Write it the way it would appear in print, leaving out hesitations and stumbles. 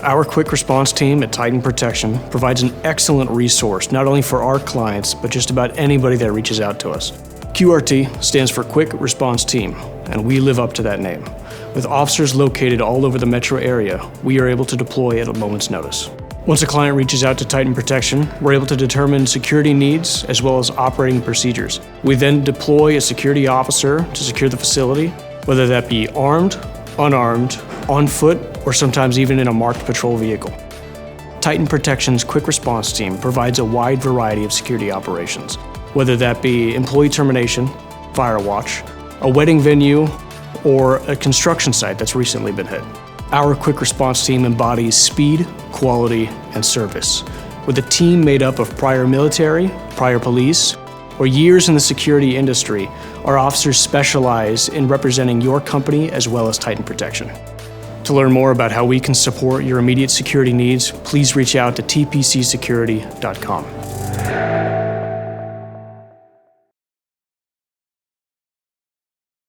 Our quick response team at Titan Protection provides an excellent resource not only for our clients, but just about anybody that reaches out to us. QRT stands for Quick Response Team, and we live up to that name. With officers located all over the metro area, we are able to deploy at a moment's notice. Once a client reaches out to Titan Protection, we're able to determine security needs as well as operating procedures. We then deploy a security officer to secure the facility, whether that be armed, unarmed, on foot, or sometimes even in a marked patrol vehicle. Titan Protection's Quick Response Team provides a wide variety of security operations, whether that be employee termination, fire watch, a wedding venue, or a construction site that's recently been hit. Our Quick Response Team embodies speed, quality, and service. With a team made up of prior military, prior police, or years in the security industry, our officers specialize in representing your company as well as Titan Protection. To learn more about how we can support your immediate security needs, please reach out to tpcsecurity.com.